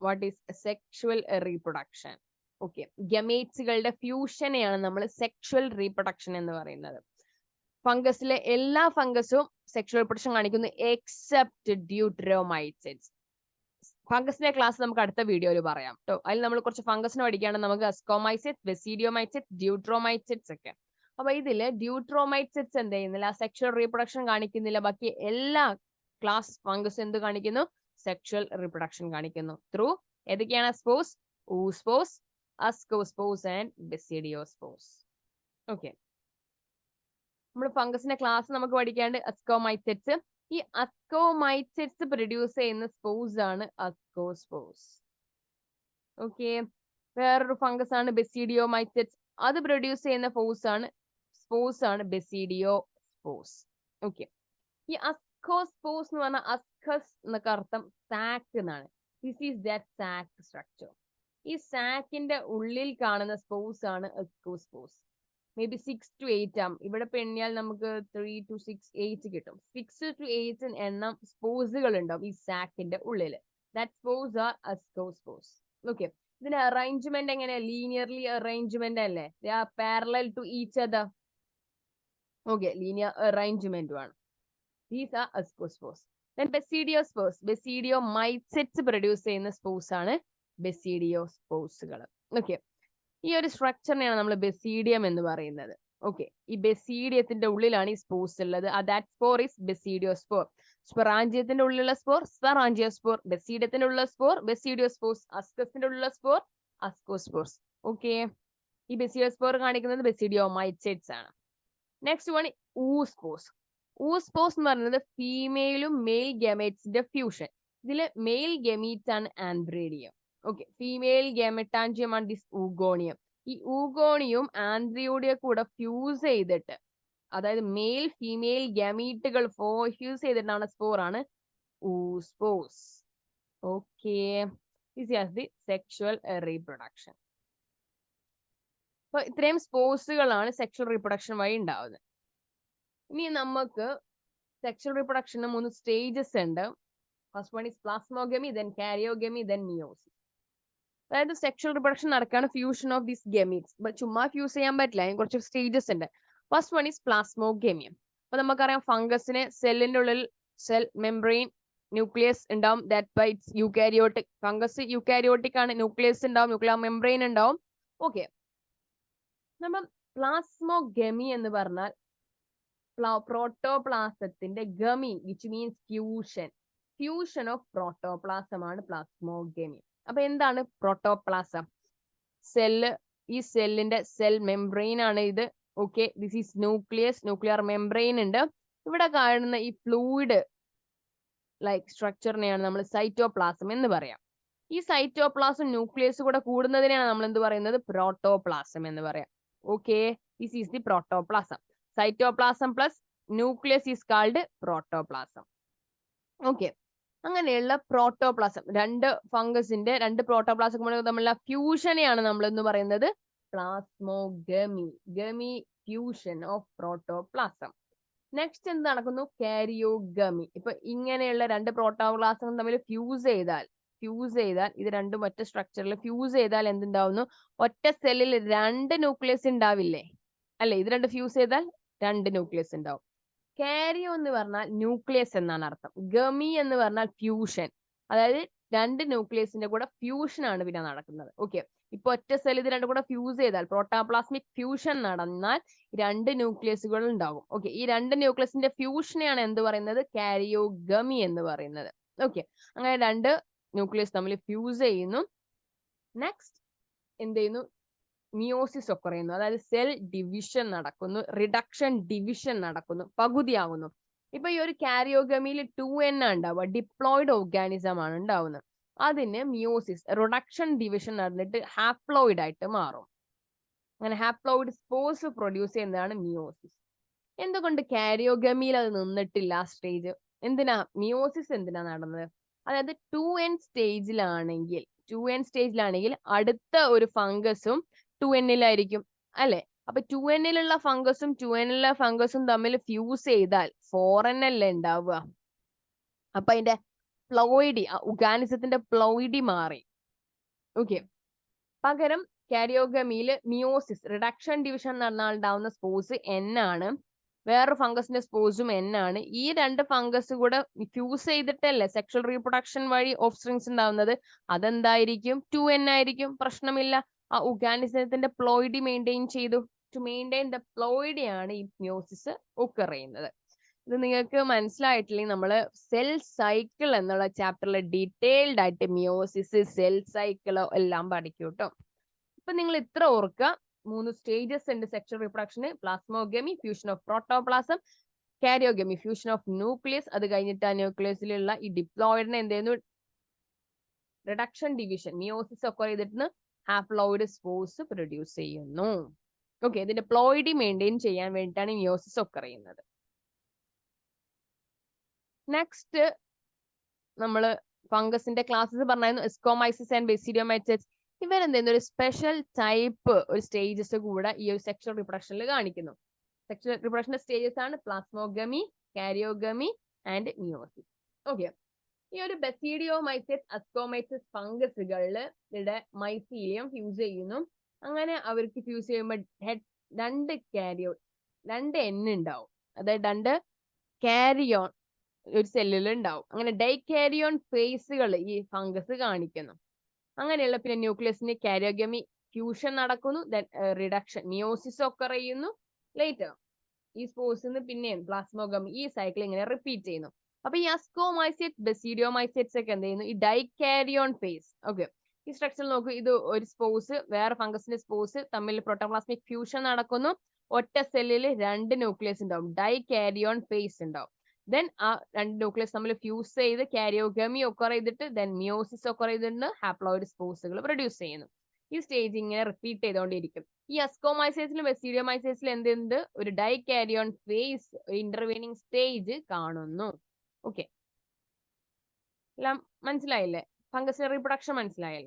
What is sexual reproduction. Okay, ഗമേറ്റ്സുകളുടെ ഫ്യൂഷനെയാണ് നമ്മൾ സെക്ഷുവൽ റീപ്രൊഡക്ഷൻ എന്ന് പറയുന്നത്. ഫംഗസിലെ എല്ലാ ഫംഗസും സെക്ഷുവൽ റീപ്രൊഡക്ഷൻ കാണിക്കുന്നു എക്സെപ്റ്റ് ഡ്യൂട്രോമൈറ്റ്സിഡ്സ്. ഫംഗസിന്റെ ക്ലാസ് നമുക്ക് അടുത്ത വീഡിയോയിൽ പറയാം കേട്ടോ. അതിൽ നമ്മൾ കുറച്ച് ഫംഗസിനെ പഠിക്കുകയാണ്. നമുക്ക് അസ്കോമൈസിഡ്സ്, ബെസിഡിയോമൈറ്റ്സിഡ്സ്, ഡ്യൂട്രോമൈറ്റ്സിഡ്സ് ഒക്കെ. അപ്പൊ ഇതില് ഡ്യൂട്രോമൈറ്റ്സിഡ്സ് എന്ത് ചെയ്യുന്നില്ല, സെക്ഷുവൽ റീപ്രൊഡക്ഷൻ കാണിക്കുന്നില്ല. ബാക്കി എല്ലാ ക്ലാസ് ഫംഗസ് എന്ത് കാണിക്കുന്നു, സെക്ഷുവൽ റീപ്രൊഡക്ഷൻ കാണിക്കുന്നു ത്രൂ ഏതൊക്കെയാണ്, സ്പോസ്, ഊസ്പോസ്, അസ്കോസ്പോസ് ആൻഡ് ബെസിഡിയോസ്പോസ്. ഓക്കെ, നമ്മൾ ഫംഗസിന്റെ ക്ലാസ് നമുക്ക് പഠിക്കാണ്ട് അസ്കോമൈസിഡ്സ്. ഈ അസ്കോമൈസിഡ്സ് പ്രൊഡ്യൂസ് ചെയ്യുന്ന സ്പോസ് ആണ് അസ്കോസ്പോസ്. ഓക്കെ, വേറൊരു ഫംഗസ് ആണ് ബെസിഡിയോമൈസിഡ്സ്. അത് പ്രൊഡ്യൂസ് ചെയ്യുന്ന സ്പോസ് ആണ് ബെസിഡിയോസ്പോസ്. ഓക്കെ, ഈ അസ്കോസ്പോസ് എന്ന് പറഞ്ഞാൽ അസ്കസ് എന്നൊക്കെ അർത്ഥം സാക്ക് എന്നാണ്. This is that sac structure. ഈ സാക്കിന്റെ ഉള്ളിൽ കാണുന്ന സ്പോസ് ആണ് അസ്കോസ്പോസ്. മേ ബി 6 to 8 ആം. ഇവിടെ പെണ്ണിയാൽ നമുക്ക് 3 to 6, 8 കിട്ടും. 6 to 8 എണ്ണം സ്പോസുകൾ ഉണ്ടാവും ഈ സാക്കിന്റെ ഉള്ളില്. That spores are ascospores. Okay, ഇതിന്റെ അറേഞ്ച്മെന്റ് എങ്ങനെയാ, ലീനിയർലി അറേഞ്ച്മെന്റ് അല്ലേ, they are parallel to each other. Okay, linear അറേഞ്ച്മെന്റും ആണ്. These are ascospores. Then basidiospores, basidiomycetes produce ചെയ്യുന്ന സ്പോസ് ആണ് ബെസിഡിയോസ്പോസുകൾ. ഓക്കെ, ഈ ഒരു സ്ട്രക്ചറിനെയാണ് നമ്മൾ ബെസീഡിയം എന്ന് പറയുന്നത്. ഓക്കെ, ഈ ബെസീഡിയത്തിന്റെ ഉള്ളിലാണ് ഈ സ്പോസ് ഉള്ളത്. That spore is basidiospore. സ്പൊറാഞ്ചിയത്തിന്റെ ഉള്ളിലുള്ള സ്പോർ സ്പൊറാഞ്ചിയോസ്പോർ, ബെസീഡിയത്തിന്റെ ഉള്ളിലുള്ള സ്പോർ ബെസീഡിയോസ്പോർസ്, അസ്കസിന്റെ ഉള്ളിലുള്ള സ്പോർ അസ്കോസ്പോർസ്. ഓക്കെ, ഈ ബെസീഡിയോസ്പോർ കാണിക്കുന്നത് ബെസീഡിയോമൈറ്റ്സിഡ്സ് ആണ്. Next one ഊസ്പോസ്. ഊസ്പോസ് എന്ന് പറയുന്നത് ഫീമെയിലും മെയിൽ ഗമേറ്റ്സിന്റെ ഫ്യൂഷൻ. ഇതില് മെയിൽ ഗമീറ്റ്സ് ആണ് ആൻബ്രീഡിയം. ഓക്കെ, ഫീമെയിൽ ഗാമെറ്റാൻജിയം ആണ് ദിസ് ഊഗോണിയം. ഈ ഊഗോണിയും ആൻഡ്രിയോഡിയും കൂടെ ഫ്യൂസ് ചെയ്തിട്ട്, അതായത് മെയിൽ ഫീമെയിൽ ഗമീറ്റുകൾ ഫ്യൂസ് ചെയ്തിട്ടാണ് സ്പോർ ആണ് oospores. Okay, this is the sexual reproduction. അപ്പൊ ഇത്രയും സ്പോസുകളാണ് സെക്ഷുവൽ റീപ്രൊഡക്ഷൻ വഴി ഉണ്ടാവുന്നത്. ഇനി നമുക്ക് സെക്ഷുവൽ റീപ്രൊഡക്ഷന് 3 സ്റ്റേജസ് ഉണ്ട്. First one is plasmogamy, then karyogamy, then meiosis. അതായത് സെക്ഷുവൽ റിപ്രൊഡക്ഷൻ നടക്കാണ് ഫ്യൂഷൻ ഓഫ് ദീസ് ഗമീറ്റ്സ്. ചുമ്മാ ഫ്യൂസ് ചെയ്യാൻ പറ്റില്ല, അതിന് കുറച്ച് സ്റ്റേജസ് ഉണ്ട്. First one is plasmogamy. അപ്പൊ നമുക്കറിയാം ഫംഗസിന് സെല്ലിന്റെ ഉള്ളിൽ സെൽ മെംബ്രെയിൻ ന്യൂക്ലിയസ് ഉണ്ടാവും. That by it's eukaryotic. Fungus eukaryotic ആണ്, ന്യൂക്ലിയസ് ഉണ്ടാവും, ന്യൂക്ലിയർ മെംബ്രെയിൻ ഉണ്ടാവും. ഓക്കെ, നമ്മൾ പ്ലാസ്മോഗമി എന്ന് പറഞ്ഞാൽ പ്രോട്ടോപ്ലാസത്തിന്റെ ഗമി, which means fusion of protoplasm ആണ് പ്ലാസ്മോഗമി. അപ്പൊ എന്താണ് പ്രോട്ടോപ്ലാസം? സെല്ല്, ഈ സെല്ലിന്റെ സെൽ മെംബ്രെയിൻ ആണ് ഇത്. Okay, this is nucleus, nuclear membrane ഉണ്ട്. ഇവിടെ കാണുന്ന ഈ ഫ്ലൂയിഡ് ലൈക്ക് സ്ട്രക്ചറിനെയാണ് നമ്മൾ സൈറ്റോപ്ലാസം എന്ന് പറയാം. ഈ സൈറ്റോപ്ലാസം ന്യൂക്ലിയസ് കൂടെ കൂടുന്നതിനെയാണ് നമ്മൾ എന്ത് പറയുന്നത്, പ്രോട്ടോപ്ലാസം എന്ന് പറയാം. Okay, this is the protoplasm. Cytoplasm plus nucleus is called protoplasm. Okay, അങ്ങനെയുള്ള പ്രോട്ടോപ്ലാസം, രണ്ട് പ്രോട്ടോപ്ലാസം തമ്മിലുള്ള ഫ്യൂഷനെയാണ് നമ്മൾ എന്ന് പറയുന്നത് plasmogamy. Gummy, fusion of protoplasm. Next എന്ത് നടക്കുന്നു, കാരിയോഗമി. ഇപ്പൊ ഇങ്ങനെയുള്ള രണ്ട് പ്രോട്ടോപ്ലാസം തമ്മിൽ ഫ്യൂസ് ചെയ്താൽ ഇത് രണ്ടും ഒറ്റ സ്ട്രക്ചറിൽ ഫ്യൂസ് ചെയ്താൽ എന്തുണ്ടാവുന്നു, ഒറ്റ സെല്ലിൽ 2 ന്യൂക്ലിയസ് ഉണ്ടാവില്ലേ, അല്ലെ? ഇത് രണ്ട് ഫ്യൂസ് ചെയ്താൽ 2 ന്യൂക്ലിയസ് ഉണ്ടാവും. കാരിയോ എന്ന് പറഞ്ഞാൽ ന്യൂക്ലിയസ് എന്നാണ് അർത്ഥം. ഗമി എന്ന് പറഞ്ഞാൽ ഫ്യൂഷൻ, അതായത് 2 ന്യൂക്ലിയസിന്റെ കൂടെ ഫ്യൂഷൻ ആണ് പിന്നെ നടക്കുന്നത്. ഓക്കെ, ഇപ്പൊ ഒറ്റ സെൽ ഇത് രണ്ടും കൂടെ ഫ്യൂസ് ചെയ്താൽ, പ്രോട്ടോപ്ലാസ്മിക് ഫ്യൂഷൻ നടന്നാൽ 2 ന്യൂക്ലിയസുകൾ ഉണ്ടാകും. ഓക്കെ, ഈ 2 ന്യൂക്ലിയസിന്റെ ഫ്യൂഷനെയാണ് എന്ത് പറയുന്നത്, കാരിയോഗമി എന്ന് പറയുന്നത്. ഓക്കെ, അങ്ങനെ 2 ന്യൂക്ലിയസ് തമ്മിൽ ഫ്യൂസ് ചെയ്യുന്നു. നെക്സ്റ്റ് എന്ത് ചെയ്യുന്നു, മിയോസിസ് ഒക്കെ പറയുന്നു, അതായത് സെൽ ഡിവിഷൻ നടക്കുന്നു, റിഡക്ഷൻ ഡിവിഷൻ നടക്കുന്നു, പകുതിയാകുന്നു. ഇപ്പൊ ഈ ഒരു കാരിയോഗമിയിൽ 2N ഉണ്ടാവുക, ഡിപ്ലോയിഡ് ഓർഗാനിസം ആണ് ഉണ്ടാവുന്നത്. അതിന് മിയോസിസ്, റിഡക്ഷൻ ഡിവിഷൻ നടന്നിട്ട് ഹാപ്ലോയിഡ് ആയിട്ട് മാറും. അങ്ങനെ ഹാപ്ലോയിഡ് സ്പോർസ് പ്രൊഡ്യൂസ് ചെയ്യുന്നതാണ് മിയോസിസ്. എന്തുകൊണ്ട് കാരിയോഗമിയിൽ അത് നിന്നിട്ടില്ല ആ സ്റ്റേജ്? മിയോസിസ് എന്തിനാ നടന്നത്? അതായത് 2N സ്റ്റേജിലാണെങ്കിൽ അടുത്ത ഒരു ഫംഗസും 2Nലായിരിക്കും, അല്ലെ? അപ്പൊ 2Nലുള്ള ഫംഗസും തമ്മിൽ ഫ്യൂസ് ചെയ്താൽ 4N അല്ലേ ഉണ്ടാവുക. അപ്പൊ അതിന്റെ പ്ലോയിഡി, ഓർഗാനിസത്തിന്റെ പ്ലോയിഡി മാറി. ഓക്കെ. പകരം കാരിയോഗമിയിൽ മിയോസിസ് റിഡക്ഷൻ ഡിവിഷൻ നടന്നാൽ ഉണ്ടാവുന്ന സ്പോർസ് N ആണ്. വേറെ ഫംഗസിന്റെ സ്പോർസും N ആണ്. ഈ രണ്ട് ഫംഗസ് കൂടെ ഫ്യൂസ് ചെയ്തിട്ടല്ലേ സെക്ഷൽ റീപ്രൊഡക്ഷൻ വഴി ഓഫ് സ്ട്രിങ്സ് ഉണ്ടാവുന്നത്. അതെന്തായിരിക്കും? 2N ആയിരിക്കും. പ്രശ്നമില്ല. ആ ഓർഗാനിസത്തിന്റെ പ്ലോയിഡി മെയിൻറ്റെയിൻ ചെയ്തു. ടു മെയിൻറ്റെയിൻ ദ പ്ലോയിഡി ആണ് ഈ മിയോസിസ് ഒക്കർ ചെയ്യുന്നത്. ഇത് നിങ്ങൾക്ക് മനസ്സിലായിട്ടില്ലെങ്കിൽ നമ്മൾ സെൽ സൈക്കിൾ എന്നുള്ള ചാപ്റ്ററിൽ ഡീറ്റെയിൽഡ് ആയിട്ട് മിയോസിസ്, സെൽ സൈക്കിൾ എല്ലാം പഠിക്കും കേട്ടോ. ഇപ്പൊ നിങ്ങൾ ഇത്ര ഓർക്കുക, 3 സ്റ്റേജസ് ഉണ്ട് സെക്ഷൽ റീപ്രൊഡക്ഷന്. Plasmogamy, fusion of protoplasm, karyogamy, fusion of nucleus. അത് കഴിഞ്ഞിട്ട് ആ ന്യൂക്ലിയസിലുള്ള ഈ ഡിപ്ലോയിഡിനെ എന്ത് ചെയ്യുന്നു? റിഡക്ഷൻ ഡിവിഷൻ, മിയോസിസ് ഒക്കെ ചെയ്തിട്ട് ഹാപ്ലോയിഡ് സ്പോർസ് പ്രൊഡ്യൂസ് ചെയ്യുന്നു. ഓക്കെ, ഇതിന്റെ പ്ലോയിഡി മെയിൻറ്റെയിൻ ചെയ്യാൻ വേണ്ടിയിട്ടാണ് മിയോസിസ് ഒക്കെ ചെയ്യുന്നത്. നെക്സ്റ്റ് നമ്മൾ ഫംഗസിന്റെ ക്ലാസ്സസ് പറഞ്ഞായിരുന്നു. എസ്കോമൈസിസ് ആൻഡ് ബെസിഡിയോമൈസസ്. ഇവരെന്തെയ്യുന്നു? ഒരു സ്പെഷ്യൽ ടൈപ്പ് ഒരു സ്റ്റേജസ് കൂടെ ഈ ഒരു സെക്ഷൽ റിപ്രൊഡക്ഷനിൽ കാണിക്കുന്നു. സെക്ഷൽ റിപ്രൊഡക്ഷന്റെ സ്റ്റേജസ് ആണ് plasmogamy, karyogamy and meiosis. Okay, ഈ ഒരു ബെസിഡിയോമൈസസ്, അസ്കോമൈസസ് ഫംഗസുകളിൽ ഇവിടെ മൈസീലിയം ഫ്യൂസ് ചെയ്യുന്നു. അങ്ങനെ അവർക്ക് ഫ്യൂസ് ചെയ്യുമ്പോൾ രണ്ട് N ഉണ്ടാവും. അതായത് 2 കാരിയോൺ ഒരു സെല്ലിൽ ഉണ്ടാവും. അങ്ങനെ ഡൈകാരിയോൺ ഫേസുകൾ ഈ ഫംഗസ് കാണിക്കുന്നു. അങ്ങനെയുള്ള പിന്നെ ന്യൂക്ലിയസിന് കാരിയോഗമി ഫ്യൂഷൻ നടക്കുന്നു. റിഡക്ഷൻ, മിയോസിസ് ഒക്കെ ചെയ്യുന്നു. ലേറ്റർ ഈ സ്പോർസിന് പിന്നെയും പ്ലാസ്മോഗമി, ഈ സൈക്കിൾ ഇങ്ങനെ റിപ്പീറ്റ് ചെയ്യുന്നു. അപ്പൊ ഈ അസ്കോമൈസേറ്റ്സ്, ബെസിഡിയോമൈസേറ്റ്സ് ഒക്കെ എന്ത് ചെയ്യുന്നു? ഈ ഡൈകാരിയോൺ ഫേസ്. ഓക്കെ, ഈ സ്ട്രക്ചർ നോക്കൂ. ഇത് ഒരു സ്പോർസ് വേറെ ഫംഗസിന്റെ സ്പോർസ് തമ്മിൽ പ്രോട്ടോപ്ലാസ്മിക് ഫ്യൂഷൻ നടക്കുന്നു. ഒറ്റ സെല്ലിൽ 2 ന്യൂക്ലിയസ് ഉണ്ടാവും. ഡൈകാരിയോൺ ഫേസ് ഉണ്ടാവും. ദെൻ ആ 2 ന്യൂക്ലിയസ് തമ്മിൽ ഫ്യൂസ് ചെയ്ത് കാരിയോഗമി ഒക്കെ ചെയ്തിട്ട് ദെൻ മിയോസിസ് ഒക്കെ ചെയ്തിട്ട് ഹാപ്ലോയിഡ് സ്പോർസുകൾ പ്രൊഡ്യൂസ് ചെയ്യുന്നു. ഈ സ്റ്റേജ് ഇങ്ങനെ റിപ്പീറ്റ് ചെയ്തുകൊണ്ടിരിക്കും. ഈ അസ്കോമൈസേസിലും ബെസിഡിയോമൈസേസിലും എന്തുണ്ട്? ഒരു ഡൈകാരിയോൺ ഫേസ്, ഇന്റർവീനിങ് സ്റ്റേജ് കാണുന്നു. ഓക്കെ, എല്ലാം മനസ്സിലായില്ലേ? ഫംഗസ് റീപ്രൊഡക്ഷൻ മനസ്സിലായല്ലോ.